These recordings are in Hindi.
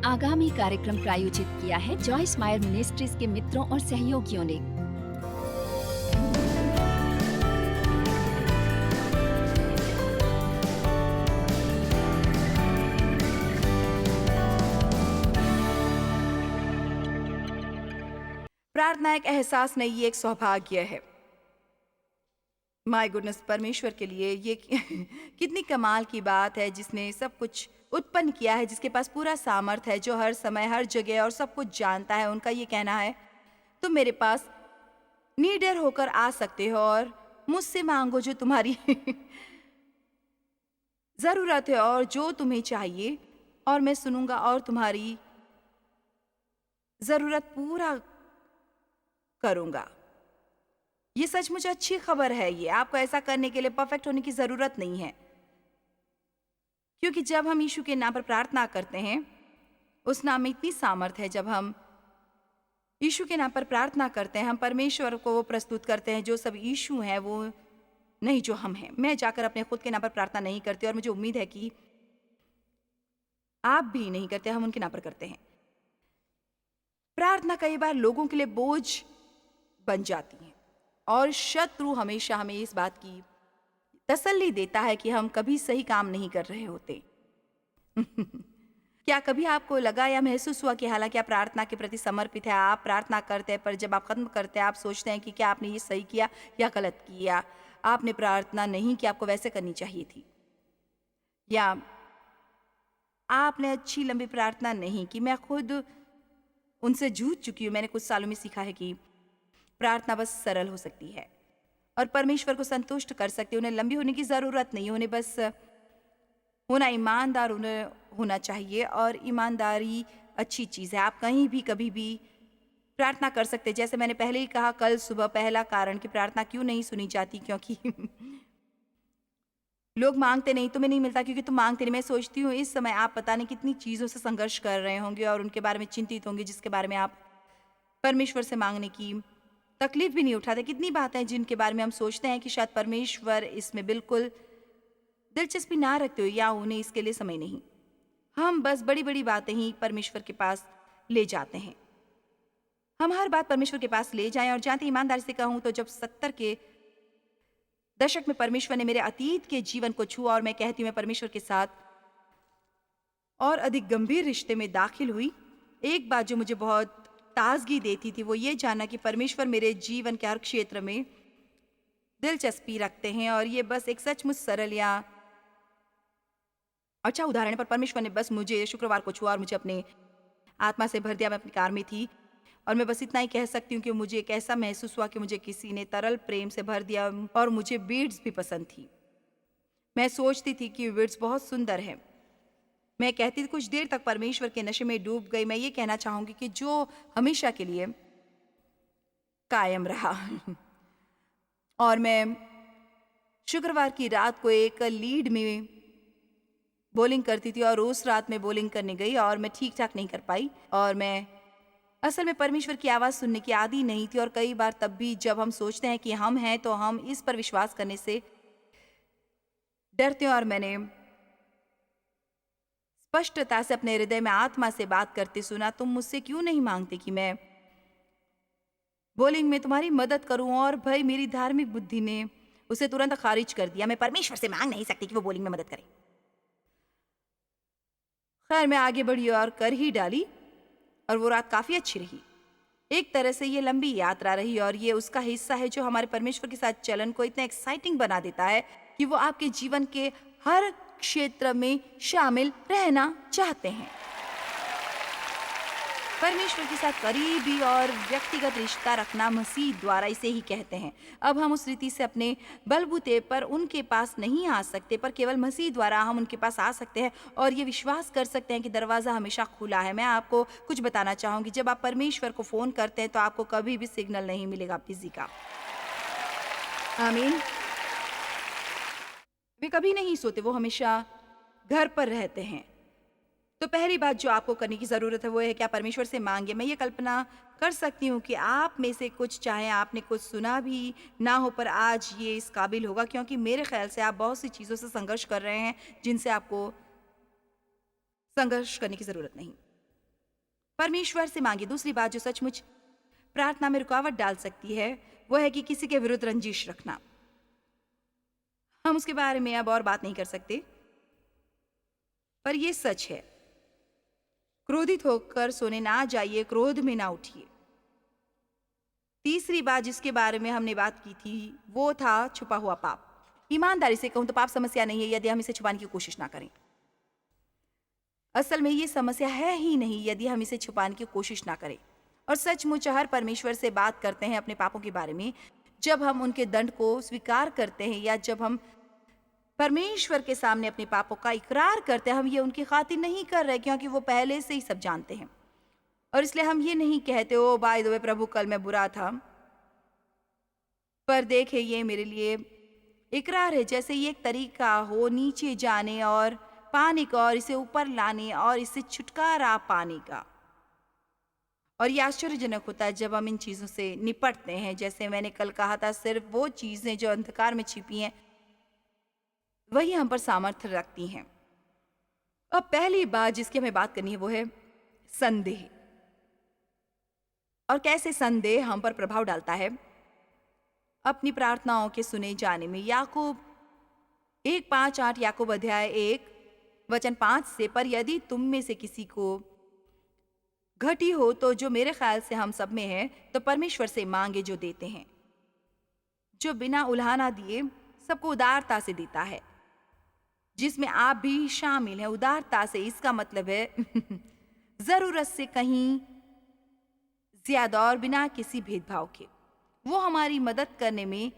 आगामी कार्यक्रम प्रायोजित किया है जॉयस मायर मिनिस्ट्रीज के मित्रों और सहयोगियों ने। प्रार्थना एक एहसास नहीं, ये एक सौभाग्य है। माय गुडनेस, परमेश्वर के लिए ये कितनी कमाल की बात है, जिसने सब कुछ उत्पन्न किया है, जिसके पास पूरा सामर्थ है, जो हर समय हर जगह और सब कुछ जानता है। उनका ये कहना है, तुम मेरे पास निडर होकर आ सकते हो और मुझसे मांगो जो तुम्हारी जरूरत है और जो तुम्हें चाहिए, और मैं सुनूंगा और तुम्हारी जरूरत पूरा करूंगा। ये सचमुच अच्छी खबर है। ये आपको ऐसा करने के लिए परफेक्ट होने की जरूरत नहीं है, क्योंकि जब हम यीशु के नाम पर प्रार्थना करते हैं, उस नाम में इतनी सामर्थ है। जब हम यीशु के नाम पर प्रार्थना करते हैं, हम परमेश्वर को वो प्रस्तुत करते हैं जो सब यीशु हैं, वो नहीं जो हम हैं। मैं जाकर अपने खुद के नाम पर प्रार्थना नहीं करती और मुझे उम्मीद है कि आप भी नहीं करते। हम उनके नाम पर करते हैं। प्रार्थना कई बार लोगों के लिए बोझ बन जाती है और शत्रु हमेशा हमें इस बात की तसल्ली देता है कि हम कभी सही काम नहीं कर रहे होते। क्या कभी आपको लगा या महसूस हुआ कि हालांकि आप प्रार्थना के प्रति समर्पित है, आप प्रार्थना करते हैं, पर जब आप खत्म करते हैं आप सोचते हैं कि क्या आपने ये सही किया या गलत किया? आपने प्रार्थना नहीं की, आपको वैसे करनी चाहिए थी, या आपने अच्छी लंबी प्रार्थना नहीं की। मैं खुद उनसे जूझ चुकी हूँ। मैंने कुछ सालों में सीखा है कि प्रार्थना बस सरल हो सकती है और परमेश्वर को संतुष्ट कर सकती है। उन्हें लंबी होने की ज़रूरत नहीं, उन्हें बस होना ईमानदार होना चाहिए, और ईमानदारी अच्छी चीज़ है। आप कहीं भी कभी भी प्रार्थना कर सकते हैं। जैसे मैंने पहले ही कहा, कल सुबह पहला कारण कि प्रार्थना क्यों नहीं सुनी जाती, क्योंकि लोग मांगते नहीं, तुम्हें नहीं मिलता क्योंकि तुम मांगते नहीं। मैं सोचती हूँ इस समय आप पता नहीं कितनी चीज़ों से संघर्ष कर रहे होंगे और उनके बारे में चिंतित होंगे, जिसके बारे में आप परमेश्वर से मांगने की तकलीफ भी नहीं उठाते। कितनी बातें हैं जिनके बारे में हम सोचते हैं कि शायद परमेश्वर इसमें बिल्कुल दिलचस्पी ना रखते हो या उन्हें इसके लिए समय नहीं। हम बस बड़ी बड़ी बातें ही परमेश्वर के पास ले जाते हैं। हम हर बात परमेश्वर के पास ले जाएं। और जानते, ईमानदारी से कहूँ तो जब 70 के दशक में परमेश्वर ने मेरे अतीत के जीवन को छुआ और मैं कहती हूँ मैं परमेश्वर के साथ और अधिक गंभीर रिश्ते में दाखिल हुई, एक बात जो मुझे बहुत ताजगी देती थी वो ये जानना कि परमेश्वर मेरे जीवन के हर क्षेत्र में दिलचस्पी रखते हैं। और ये बस एक सचमुच सरल या अच्छा उदाहरण है, पर परमेश्वर ने बस मुझे शुक्रवार को छुआ और मुझे अपने आत्मा से भर दिया। मैं अपनी कार में थी और मैं बस इतना ही कह सकती हूँ कि मुझे एक ऐसा महसूस हुआ कि मुझे किसी ने तरल प्रेम से भर दिया। और मुझे बीड्स भी पसंद थी। मैं सोचती थी कि बीड्स बहुत सुंदर है। मैं कहती थी, कुछ देर तक परमेश्वर के नशे में डूब गई। मैं ये कहना चाहूंगी कि जो हमेशा के लिए कायम रहा। और मैं शुक्रवार की रात को एक लीड में बॉलिंग करती थी और उस रात में बॉलिंग करने गई और मैं ठीक ठाक नहीं कर पाई। और मैं असल में परमेश्वर की आवाज़ सुनने की आदी नहीं थी। और कई बार तब भी जब हम सोचते हैं कि हम हैं तो हम इस पर विश्वास करने से डरते हैं। और मैंने स्पष्टता से अपने हृदय में आत्मा से बात करते सुना, तुम मुझसे क्यों नहीं मांगते कि मैं बॉलिंग में तुम्हारी मदद करूं? और भाई मेरी धार्मिक बुद्धि ने उसे तुरंत खारिज कर दिया। मैं परमेश्वर से मांग नहीं सकती कि वो बॉलिंग में मदद करे। खैर, मैं आगे बढ़ी और कर ही डाली और वो रात काफी अच्छी रही। एक तरह से ये लंबी यात्रा रही और ये उसका हिस्सा है जो हमारे परमेश्वर के साथ चलन को इतना एक्साइटिंग बना देता है कि वो आपके जीवन के हर क्षेत्र में शामिल रहना चाहते हैं। परमेश्वर के साथ करीबी और व्यक्तिगत रिश्ता रखना मसीह द्वारा इसे ही कहते हैं। अब हम उस रीति से अपने बलबूते पर उनके पास नहीं आ सकते, पर केवल मसीह द्वारा हम उनके पास आ सकते हैं और ये विश्वास कर सकते हैं कि दरवाज़ा हमेशा खुला है। मैं आपको कुछ बताना चाहूँगी, जब आप परमेश्वर को फ़ोन करते हैं तो आपको कभी भी सिग्नल नहीं मिलेगा बिजी का। आमीन। वे कभी नहीं सोते, वो हमेशा घर पर रहते हैं। तो पहली बात जो आपको करने की ज़रूरत है वो है कि आप परमेश्वर से मांगिए। मैं ये कल्पना कर सकती हूँ कि आप में से कुछ, चाहे आपने कुछ सुना भी ना हो, पर आज ये इस काबिल होगा, क्योंकि मेरे ख्याल से आप बहुत सी चीज़ों से संघर्ष कर रहे हैं जिनसे आपको संघर्ष करने की ज़रूरत नहीं। परमेश्वर से मांगे। दूसरी बात जो सचमुच प्रार्थना में रुकावट डाल सकती है वो है कि किसी के विरुद्ध रंजिश रखना। हम उसके बारे में अब और बात नहीं कर सकते, पर यह सच है, क्रोधित होकर सोने ना जाइए, क्रोध में ना उठिए। तीसरी बात जिसके बारे में हमने बात की थी वो था छुपा हुआ पाप। ईमानदारी से कहूं तो पाप समस्या नहीं है यदि हम इसे छुपाने की कोशिश ना करें। असल में ये समस्या है ही नहीं यदि हम इसे छुपाने की कोशिश ना करें। और सचमुच हर परमेश्वर से बात करते हैं अपने पापों के बारे में जब हम उनके दंड को स्वीकार करते हैं, या जब हम परमेश्वर के सामने अपने पापों का इकरार करते हैं। हम ये उनकी खातिर नहीं कर रहे क्योंकि वो पहले से ही सब जानते हैं, और इसलिए हम ये नहीं कहते ओ बाय द वे प्रभु कल मैं बुरा था, पर देखे ये मेरे लिए इकरार है, जैसे ये एक तरीका हो नीचे जाने और पाने का और इसे ऊपर लाने और इससे छुटकारा पाने का। और ये आश्चर्यजनक होता है जब हम इन चीज़ों से निपटते हैं। जैसे मैंने कल कहा था, सिर्फ वो चीज़ें जो अंधकार में छिपी हैं वही हम पर सामर्थ्य रखती हैं। अब पहली बात जिसकी हमें बात करनी है वो है संदेह, और कैसे संदेह हम पर प्रभाव डालता है अपनी प्रार्थनाओं के सुने जाने में। याकूब 1:5-8, याकूब अध्याय 1:5 से, पर यदि तुम में से किसी को घटी हो तो जो मेरे ख्याल से हम सब में है, तो परमेश्वर से मांगे जो देते हैं, जो बिना उल्हाना दिए सबको उदारता से देता है, जिसमें आप भी शामिल हैं। उदारता से इसका मतलब है जरूरत से कहीं ज्यादा और बिना किसी भेदभाव के। वो हमारी मदद करने में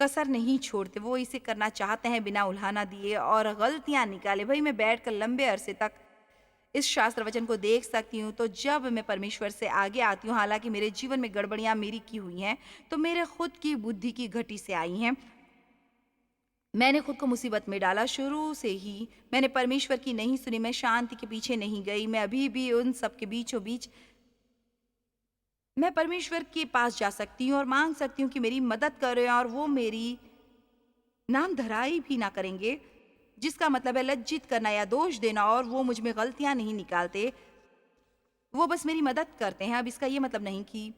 कसर नहीं छोड़ते, वो इसे करना चाहते हैं बिना उल्हाना दिए और गलतियां निकाले। भाई मैं बैठकर लंबे अरसे तक इस शास्त्र वचन को देख सकती हूँ, तो जब मैं परमेश्वर से आगे आती हूँ, हालांकि मेरे जीवन में गड़बड़ियां मेरी की हुई हैं, तो मेरे खुद की बुद्धि की घटी से आई हैं। मैंने खुद को मुसीबत में डाला। शुरू से ही मैंने परमेश्वर की नहीं सुनी, मैं शांति के पीछे नहीं गई। मैं अभी भी उन सब के बीचों बीच मैं परमेश्वर के पास जा सकती हूँ और मांग सकती हूँ कि मेरी मदद करें, और वो मेरी नाम धराई भी ना करेंगे, जिसका मतलब है लज्जित करना या दोष देना, और वो मुझ में गलतियां नहीं निकालते, वो बस मेरी मदद करते हैं। अब इसका ये मतलब नहीं कि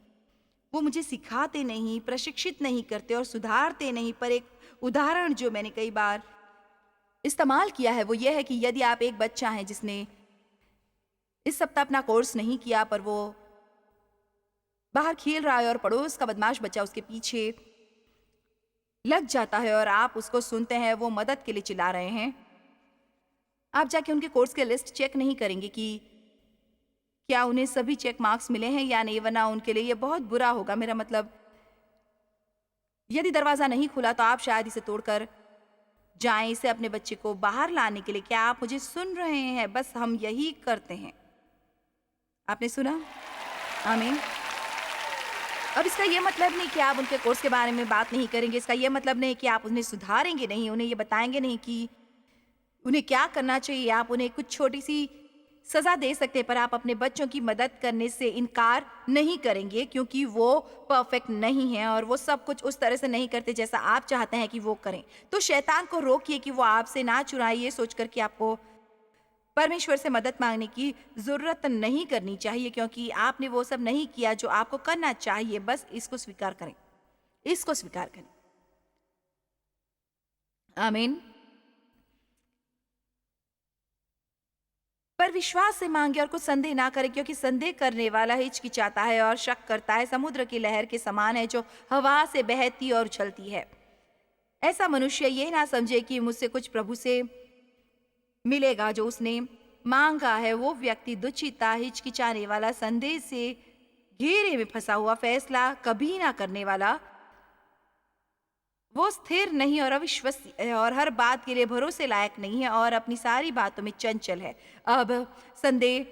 वो मुझे सिखाते नहीं, प्रशिक्षित नहीं करते और सुधारते नहीं, पर एक उदाहरण जो मैंने कई बार इस्तेमाल किया है वो ये है कि यदि आप एक बच्चा हैं जिसने इस सप्ताह अपना कोर्स नहीं किया, पर वो बाहर खेल रहा है और पड़ोस का बदमाश बच्चा उसके पीछे लग जाता है और आप उसको सुनते हैं, वो मदद के लिए चिल्ला रहे हैं, आप जाके उनके कोर्स के लिस्ट चेक नहीं करेंगे कि क्या उन्हें सभी चेक मार्क्स मिले हैं या नहीं, वरना उनके लिए ये बहुत बुरा होगा। मेरा मतलब, यदि दरवाजा नहीं खुला तो आप शायद इसे तोड़कर जाएं इसे अपने बच्चे को बाहर लाने के लिए। क्या आप मुझे सुन रहे हैं? बस हम यही करते हैं। आपने सुना? आमीन। अब इसका यह मतलब नहीं कि आप उनके कोर्स के बारे में बात नहीं करेंगे। इसका यह मतलब नहीं कि आप उन्हें सुधारेंगे नहीं, उन्हें ये बताएंगे नहीं कि उन्हें क्या करना चाहिए। आप उन्हें कुछ छोटी सी सजा दे सकते हैं, पर आप अपने बच्चों की मदद करने से इनकार नहीं करेंगे, क्योंकि वो परफेक्ट नहीं है और वो सब कुछ उस तरह से नहीं करते जैसा आप चाहते हैं कि वो करें। तो शैतान को रोकिए कि वो आपसे ना चुराए, ये सोचकर कि आपको परमेश्वर से मदद मांगने की जरूरत नहीं करनी चाहिए, क्योंकि आपने वो सब नहीं किया जो आपको करना चाहिए। बस इसको स्वीकार करें, इसको स्वीकार करें। आमीन। पर विश्वास से मांगे और कुछ संदेह ना करें, क्योंकि संदेह करने वाला हिचकिचाता है और शक करता है, समुद्र की लहर के समान है जो हवा से बहती और उछलती है। ऐसा मनुष्य ये ना समझे कि मुझसे कुछ प्रभु से मिलेगा जो उसने मांगा है। वो व्यक्ति दुचिता, हिचकिचाने वाला, संदेह से घेरे में फंसा हुआ, फैसला कभी ना करने वाला, वो स्थिर नहीं और अविश्वसनीय है और हर बात के लिए भरोसे लायक नहीं है और अपनी सारी बातों में चंचल है। अब संदेह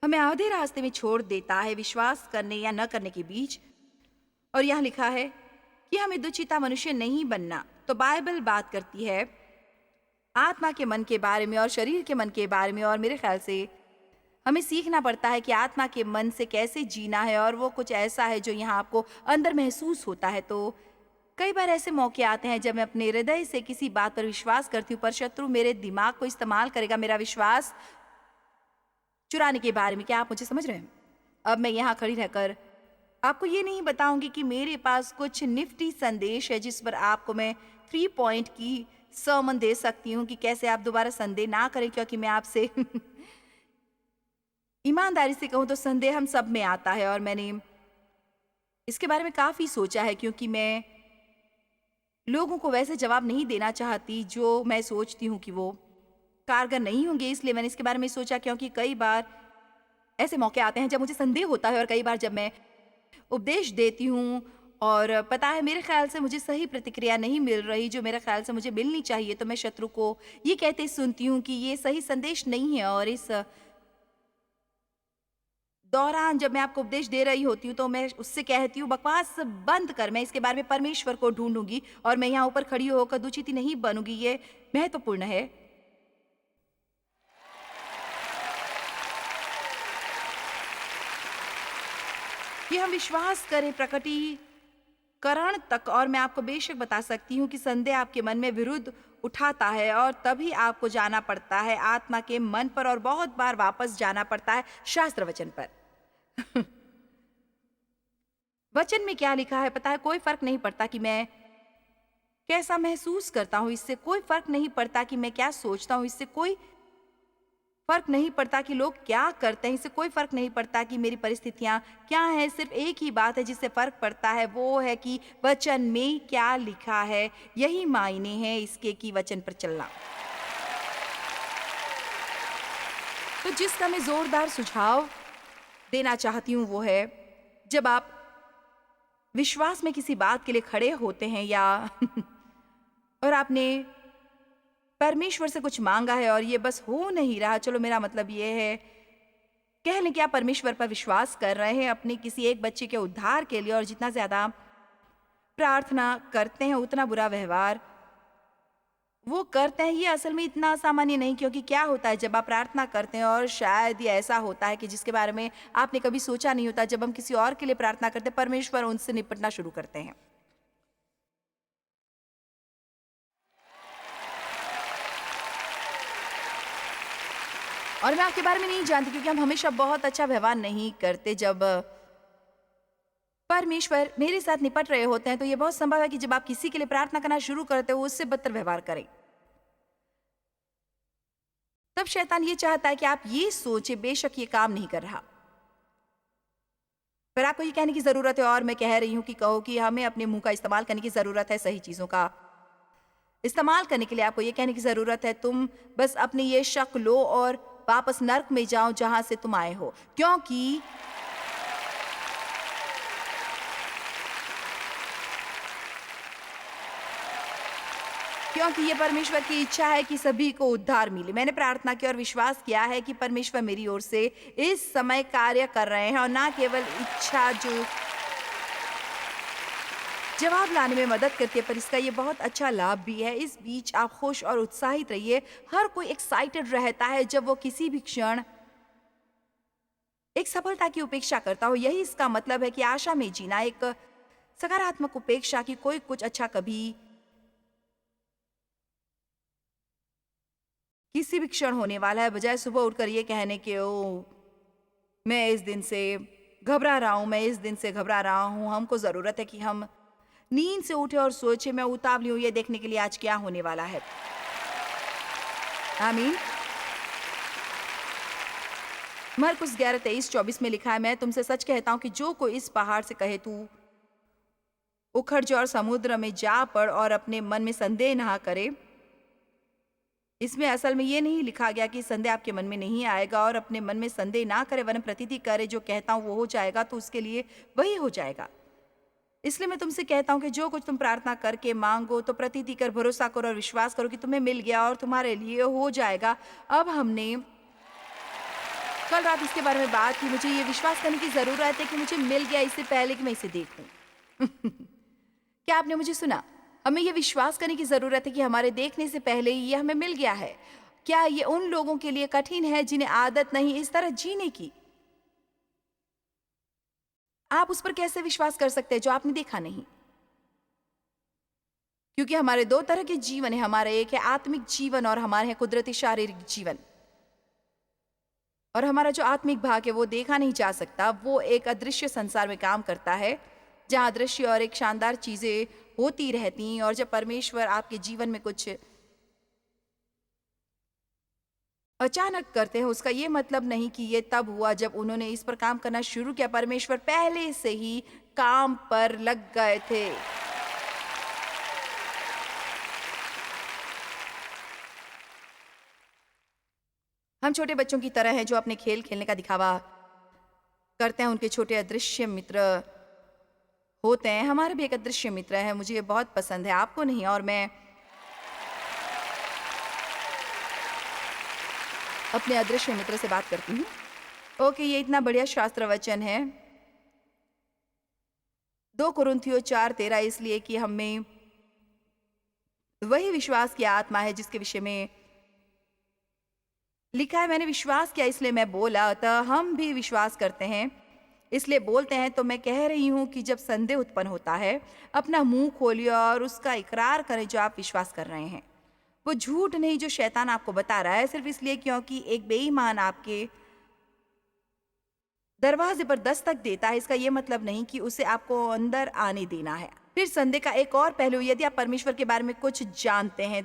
हमें आधे रास्ते में छोड़ देता है विश्वास करने या न करने के बीच। और यहाँ लिखा है कि हमें दुचिता मनुष्य नहीं बनना। तो बाइबल बात करती है आत्मा के मन के बारे में और शरीर के मन के बारे में, और मेरे ख्याल से हमें सीखना पड़ता है कि आत्मा के मन से कैसे जीना है, और वो कुछ ऐसा है जो यहाँ आपको अंदर महसूस होता है। तो कई बार ऐसे मौके आते हैं जब मैं अपने हृदय से किसी बात पर विश्वास करती हूँ, पर शत्रु मेरे दिमाग को इस्तेमाल करेगा मेरा विश्वास चुराने के बारे में। क्या आप मुझे समझ रहे हैं? अब मैं यहाँ खड़ी रहकर आपको ये नहीं बताऊंगी कि मेरे पास कुछ निफ्टी संदेश है जिस पर आपको मैं 3 पॉइंट की sermon दे सकती हूँ कि कैसे आप दोबारा संदेह ना करें, क्योंकि मैं आपसे ईमानदारी से कहूँ तो संदेह हम सब में आता है और मैंने इसके बारे में काफ़ी सोचा है, क्योंकि मैं लोगों को वैसे जवाब नहीं देना चाहती जो मैं सोचती हूँ कि वो कारगर नहीं होंगे। इसलिए मैंने इसके बारे में सोचा, क्योंकि कई बार ऐसे मौके आते हैं जब मुझे संदेह होता है और कई बार जब मैं उपदेश देती हूँ और पता है मेरे ख्याल से मुझे सही प्रतिक्रिया नहीं मिल रही जो मेरे ख्याल से मुझे मिलनी चाहिए, तो मैं शत्रु को ये कहते सुनती हूँ कि ये सही संदेश नहीं है। और इस दौरान जब मैं आपको उपदेश दे रही होती हूँ तो मैं उससे कहती हूँ बकवास बंद कर, मैं इसके बारे में परमेश्वर को ढूंढूंगी और मैं यहाँ ऊपर खड़ी होकर दुचिती नहीं बनूंगी। ये महत्वपूर्ण है। कि हम विश्वास करें प्रकटीकरण तक। और मैं आपको बेशक बता सकती हूँ कि संदेह आपके मन में विरुद्ध उठाता है और तभी आपको जाना पड़ता है आत्मा के मन पर और बहुत बार वापस जाना पड़ता है शास्त्र वचन पर। वचन में क्या लिखा है पता है? कोई फर्क नहीं पड़ता कि मैं कैसा महसूस करता हूँ, इससे कोई फर्क नहीं पड़ता कि मैं क्या सोचता हूँ, इससे कोई फर्क नहीं पड़ता कि लोग क्या करते हैं, इससे कोई फर्क नहीं पड़ता कि मेरी परिस्थितियां क्या हैं। सिर्फ एक ही बात है जिससे फर्क पड़ता है, वो है कि वचन में क्या लिखा है। यही मायने हैं इसके कि वचन पर चलना। तो जिसका मैं जोरदार सुझाव देना चाहती हूँ वो है, जब आप विश्वास में किसी बात के लिए खड़े होते हैं या और आपने परमेश्वर से कुछ मांगा है और ये बस हो नहीं रहा, चलो मेरा मतलब ये है कह लें कि आप परमेश्वर पर विश्वास कर रहे हैं अपने किसी एक बच्चे के उद्धार के लिए, और जितना ज्यादा प्रार्थना करते हैं उतना बुरा व्यवहार वो करते हैं। ये असल में इतना सामान्य नहीं, क्योंकि क्या होता है जब आप प्रार्थना करते हैं, और शायद ये ऐसा होता है कि जिसके बारे में आपने कभी सोचा नहीं होता, जब हम किसी और के लिए प्रार्थना करते हैं परमेश्वर उनसे निपटना शुरू करते हैं। और मैं आपके बारे में नहीं जानती, क्योंकि हम हमेशा बहुत अच्छा व्यवहार नहीं करते। जब परमेश्वर मेरे साथ निपट रहे होते हैं तो ये बहुत संभव है कि जब आप किसी के लिए प्रार्थना करना शुरू करते हो उससे बदतर व्यवहार करें। तब शैतान ये चाहता है कि आप ये सोचे बेशक ये काम नहीं कर रहा, पर आपको ये कहने की जरूरत है, और मैं कह रही हूं कि कहो कि हमें अपने मुंह का इस्तेमाल करने की जरूरत है। सही चीजों का इस्तेमाल करने के लिए आपको ये कहने की जरूरत है, तुम बस अपने ये शक लो और वापस नर्क में जाओ जहां से तुम आए हो, क्योंकि ये परमेश्वर की इच्छा है कि सभी को उद्धार मिले। मैंने प्रार्थना की और विश्वास किया है कि परमेश्वर मेरी ओर से इस समय कार्य कर रहे हैं, और ना केवल इच्छा जो जवाब लाने में मदद करती है, पर इसका ये बहुत अच्छा लाभ भी है। इस बीच आप खुश और उत्साहित रहिए। हर कोई एक्साइटेड रहता है जब वो किसी भी क्षण एक सफलता की उपेक्षा करता हो। यही इसका मतलब है कि आशा में जीना, एक सकारात्मक उपेक्षा की कोई कुछ अच्छा कभी किसी भी क्षण होने वाला है, बजाय सुबह उठकर ये कहने के ओ मैं इस दिन से घबरा रहा हूं, मैं इस दिन से घबरा रहा हूं। हमको जरूरत है कि हम नींद से उठे और सोचे मैं उतावली हूं ये देखने के लिए आज क्या होने वाला है। आमीन। मरकुस 11:23-24 में लिखा है, मैं तुमसे सच कहता हूं कि जो कोई इस पहाड़ से कहे तू उखड़ जा और समुद्र में जा पड़ और अपने मन में संदेह ना करे। इसमें असल में ये नहीं लिखा गया कि संदेह आपके मन में नहीं आएगा, और अपने मन में संदेह ना करे वरन प्रतीति करे जो कहता हूं वो हो जाएगा, तो उसके लिए वही हो जाएगा। इसलिए मैं तुमसे कहता हूं कि जो कुछ तुम प्रार्थना करके मांगो तो प्रतीति कर, भरोसा करो और विश्वास करो कि तुम्हें मिल गया और तुम्हारे लिए हो जाएगा। अब हमने कल रात इसके बारे में बात की, मुझे ये विश्वास करने की जरूरत है कि मुझे मिल गया इससे पहले कि मैं इसे देखूं। क्या आपने मुझे सुना? हमें ये विश्वास करने की जरूरत है कि हमारे देखने से पहले ही ये हमें मिल गया है। क्या ये उन लोगों के लिए कठिन है जिन्हें आदत नहीं इस तरह जीने की? आप उस पर कैसे विश्वास कर सकते हैं जो आपने देखा नहीं? क्योंकि हमारे दो तरह के जीवन है, हमारा एक है आत्मिक जीवन और हमारे है कुदरती शारीरिक जीवन। और हमारा जो आत्मिक भाग है वो देखा नहीं जा सकता, वो एक अदृश्य संसार में काम करता है जहाँ अदृश्य और एक शानदार चीज़ें होती रहती हैं। और जब परमेश्वर आपके जीवन में कुछ अचानक करते हैं, उसका ये मतलब नहीं कि ये तब हुआ जब उन्होंने इस पर काम करना शुरू किया। परमेश्वर पहले से ही काम पर लग गए थे। हम छोटे बच्चों की तरह हैं जो अपने खेल खेलने का दिखावा करते हैं। उनके छोटे अदृश्य मित्र होते हैं। हमारे भी एक अदृश्य मित्र है, मुझे ये बहुत पसंद है, आपको नहीं। और मैं अपने अदृश्य मित्र से बात करती हूँ। ओके, ये इतना बढ़िया शास्त्र वचन है 2 कुरिन्थियों 4:13, इसलिए कि हम में वही विश्वास की आत्मा है जिसके विषय में लिखा है, मैंने विश्वास किया इसलिए मैं बोला। अतः हम भी विश्वास करते हैं इसलिए बोलते हैं। तो मैं कह रही हूँ कि जब संदेह उत्पन्न होता है, अपना मुंह खोलिए और उसका इकरार करें जो आप विश्वास कर रहे हैं। वो झूठ नहीं जो शैतान आपको बता रहा है, सिर्फ इसलिए क्योंकि एक बेईमान आपके दरवाजे पर दस्तक देता है, इसका ये मतलब नहीं कि उसे आपको अंदर आने देना है। फिर संदेह का एक और पहलू, यदि आप परमेश्वर के बारे में कुछ जानते हैं,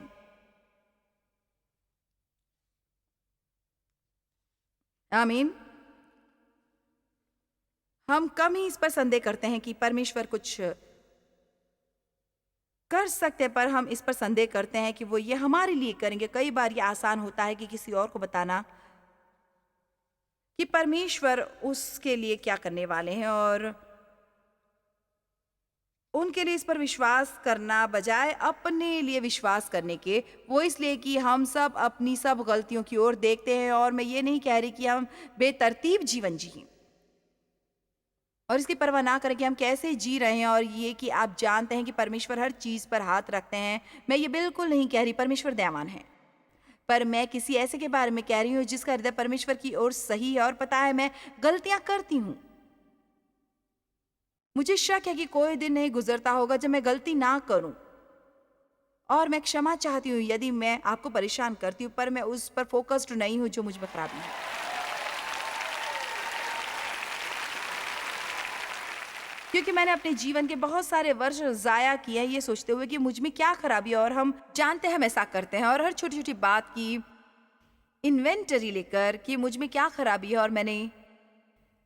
आमीन, हम कम ही इस पर संदेह करते हैं कि परमेश्वर कुछ कर सकते हैं, पर हम इस पर संदेह करते हैं कि वो ये हमारे लिए करेंगे। कई बार ये आसान होता है कि किसी और को बताना कि परमेश्वर उसके लिए क्या करने वाले हैं और उनके लिए इस पर विश्वास करना बजाय अपने लिए विश्वास करने के। वो इसलिए कि हम सब अपनी सब गलतियों की ओर देखते हैं। और मैं ये नहीं कह रही कि हम बेतरतीब जीवन जिएं और इसकी परवाह ना करें कि हम कैसे जी रहे हैं, और ये कि आप जानते हैं कि परमेश्वर हर चीज़ पर हाथ रखते हैं। मैं ये बिल्कुल नहीं कह रही परमेश्वर दयावान है, पर मैं किसी ऐसे के बारे में कह रही हूँ जिसका हृदय परमेश्वर की ओर सही है। और पता है, मैं गलतियां करती हूँ। मुझे शक है कि कोई दिन नहीं गुजरता होगा जब मैं गलती ना करूं, और मैं क्षमा चाहती हूँ यदि मैं आपको परेशान करती हूँ, पर मैं उस पर फोकस्ड नहीं हूँ जो मुझ में खराबी है। क्योंकि मैंने अपने जीवन के बहुत सारे वर्ष जाया किए हैं ये सोचते हुए कि मुझ में क्या खराबी है, और हम जानते हैं हम ऐसा करते हैं, और हर छोटी छोटी बात की इन्वेंटरी लेकर कि मुझ में क्या खराबी है, और मैंने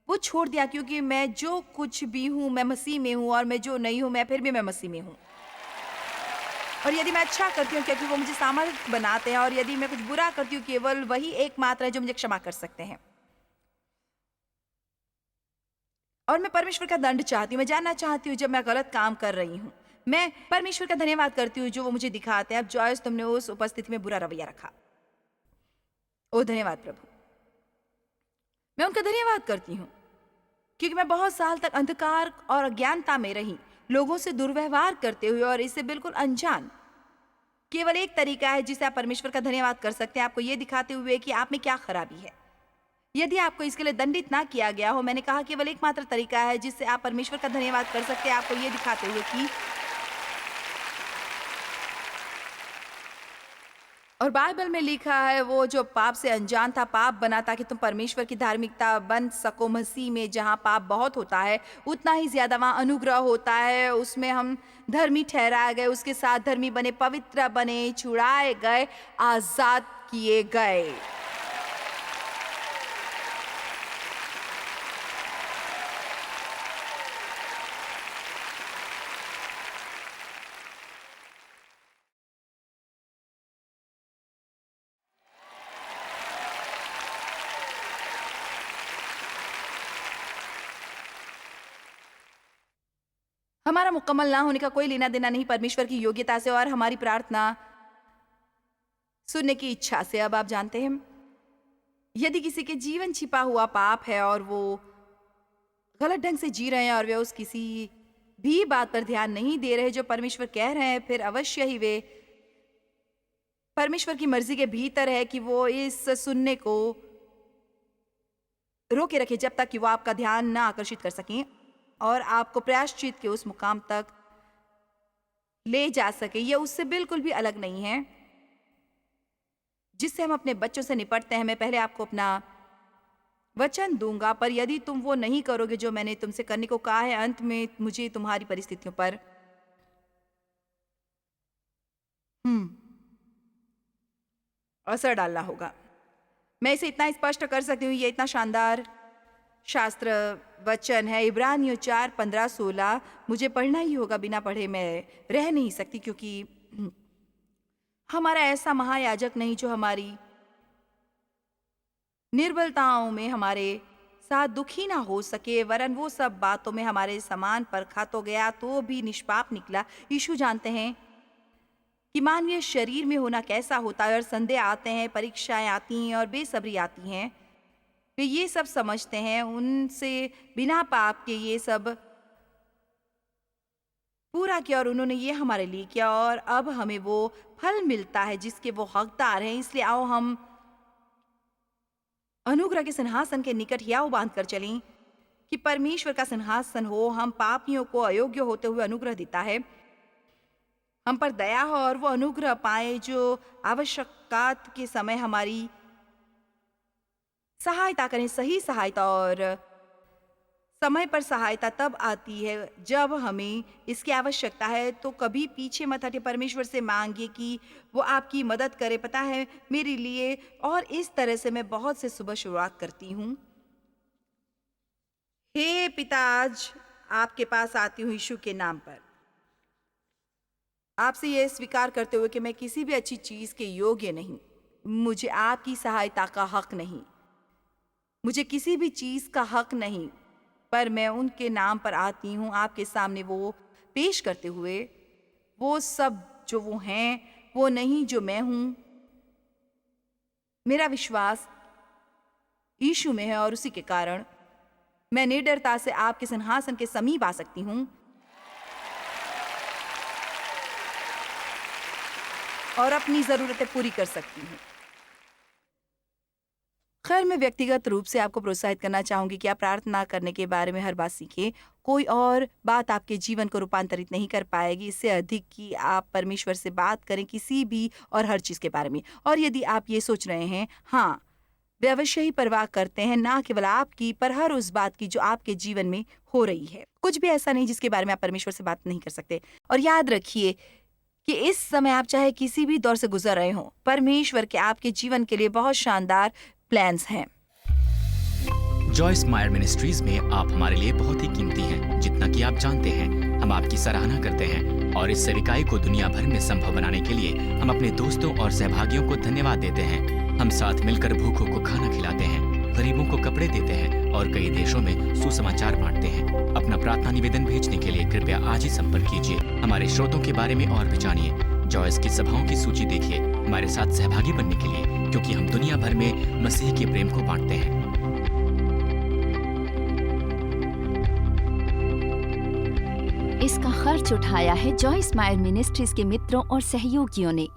वो छोड़ दिया। क्योंकि मैं जो कुछ भी हूँ मैं मसीह में हूँ, और मैं जो नहीं हूँ मैं फिर भी मैं मसीह में हूँ। और यदि मैं अच्छा करती हूँ क्योंकि वो मुझे सामर्थ्य बनाते हैं, और यदि मैं कुछ बुरा करती हूँ केवल वही एकमात्र है जो मुझे क्षमा कर सकते हैं। और मैं परमेश्वर का दंड चाहती हूँ। मैं जानना चाहती हूँ जब मैं गलत काम कर रही हूँ। मैं परमेश्वर का धन्यवाद करती हूँ जो वो मुझे दिखाते हैं। अब जॉयस, तुमने उस उपस्थिति में बुरा रवैया रखा। ओ धन्यवाद प्रभु, मैं उनका धन्यवाद करती हूँ क्योंकि मैं बहुत साल तक अंधकार और अज्ञानता में रही, लोगों से दुर्व्यवहार करते हुए और इससे बिल्कुल अनजान। केवल एक तरीका है जिसे आप परमेश्वर का धन्यवाद कर सकते हैं, आपको ये दिखाते हुए कि आप में क्या खराबी है। यदि आपको इसके लिए दंडित ना किया गया हो, मैंने कहा केवल एकमात्र तरीका है जिससे आप परमेश्वर का धन्यवाद कर सकते हैं, आपको ये दिखाते हुए कि, और बाइबल में लिखा है वो जो पाप से अनजान था पाप बना ताकि तुम परमेश्वर की धार्मिकता बन सको। मसीह में जहाँ पाप बहुत होता है उतना ही ज्यादा वहाँ अनुग्रह होता है। उसमें हम धर्मी ठहराए गए, उसके साथ धर्मी बने, पवित्र बने, छुड़ाए गए, आजाद किए गए। हमारा मुकम्मल ना होने का कोई लेना देना नहीं परमेश्वर की योग्यता से और हमारी प्रार्थना सुनने की इच्छा से। अब आप जानते हैं, यदि किसी के जीवन छिपा हुआ पाप है और वो गलत ढंग से जी रहे हैं और वे उस किसी भी बात पर ध्यान नहीं दे रहे जो परमेश्वर कह रहे हैं, फिर अवश्य ही वे परमेश्वर की मर्जी के भीतर है कि वो इस सुनने को रोके रखे जब तक कि वो आपका ध्यान ना आकर्षित कर सकें और आपको प्रायश्चित के उस मुकाम तक ले जा सके। यह उससे बिल्कुल भी अलग नहीं है जिससे हम अपने बच्चों से निपटते हैं। मैं पहले आपको अपना वचन दूंगा, पर यदि तुम वो नहीं करोगे जो मैंने तुमसे करने को कहा है, अंत में मुझे तुम्हारी परिस्थितियों पर असर डालना होगा। मैं इसे इतना स्पष्ट कर सकती हूँ, ये इतना शानदार शास्त्र वचन है। इब्रानियों 4:15-16 मुझे पढ़ना ही होगा, बिना पढ़े मैं रह नहीं सकती, क्योंकि हमारा ऐसा महायाजक नहीं जो हमारी निर्बलताओं में हमारे साथ दुखी ना हो सके, वरन वो सब बातों में हमारे समान परखा तो गया तो भी निष्पाप निकला। यीशु जानते हैं कि मानवीय शरीर में होना कैसा होता है, और संदेह आते हैं, परीक्षाएं आती हैं और बेसब्री आती हैं। वे ये सब समझते हैं, उनसे बिना पाप के ये सब पूरा किया, और उन्होंने ये हमारे लिए किया, और अब हमें वो फल मिलता है जिसके वो हकदार हैं। इसलिए आओ हम अनुग्रह के सिंहासन के निकट हियाव बांध कर चलें कि परमेश्वर का सिंहासन हो। हम पापियों को अयोग्य होते हुए अनुग्रह देता है, हम पर दया हो, और वो अनुग्रह पाए जो आवश्यकता के समय हमारी सहायता करें। सही सहायता और समय पर सहायता तब आती है जब हमें इसकी आवश्यकता है, तो कभी पीछे मत हटे। परमेश्वर से मांगिए कि वो आपकी मदद करे। पता है मेरे लिए, और इस तरह से मैं बहुत से सुबह शुरुआत करती हूँ। हे पिता, आज आपके पास आती हूँ यीशु के नाम पर, आपसे यह स्वीकार करते हुए कि मैं किसी भी अच्छी चीज के योग्य नहीं, मुझे आपकी सहायता का हक नहीं, मुझे किसी भी चीज का हक नहीं, पर मैं उनके नाम पर आती हूँ आपके सामने वो पेश करते हुए, वो सब जो वो हैं वो नहीं जो मैं हूँ। मेरा विश्वास यीशु में है, और उसी के कारण मैं निडरता से आपके सिंहासन के समीप आ सकती हूँ और अपनी जरूरतें पूरी कर सकती हूँ। खैर, मैं व्यक्तिगत रूप से आपको प्रोत्साहित करना चाहूंगी कि आप प्रार्थना करने के बारे में हर बात सीखें। कोई और बात आपके जीवन को रूपांतरित नहीं कर पाएगी, इससे अधिक कि आप परमेश्वर से बात करें किसी भी और हर चीज के बारे में। और यदि आप ये सोच रहे हैं, हाँ, वे अवश्य ही परवाह करते हैं, ना केवल आपकी पर हर उस बात की जो आपके जीवन में हो रही है। कुछ भी ऐसा नहीं जिसके बारे में आप परमेश्वर से बात नहीं कर सकते। और याद रखिए कि इस समय आप चाहे किसी भी दौर से गुजर रहे हो, परमेश्वर के आपके जीवन के लिए बहुत शानदार प्लान्स हैं। जॉयस मायर मिनिस्ट्रीज में आप हमारे लिए बहुत ही कीमती हैं, जितना कि आप जानते हैं। हम आपकी सराहना करते हैं और इस सेविकाई को दुनिया भर में संभव बनाने के लिए हम अपने दोस्तों और सहभागियों को धन्यवाद देते हैं। हम साथ मिलकर भूखों को खाना खिलाते हैं, गरीबों को कपड़े देते हैं और कई देशों में सुसमाचार बांटते हैं। अपना प्रार्थना निवेदन भेजने के लिए कृपया आज ही संपर्क कीजिए। हमारे स्रोतों के बारे में और भी जानिए। जॉयस की सभाओं की सूची देखिए हमारे साथ सहभागी बनने के लिए, क्योंकि हम दुनिया भर में मसीह के प्रेम को बांटते हैं। इसका खर्च उठाया है जॉयस मायर मिनिस्ट्रीज के मित्रों और सहयोगियों ने।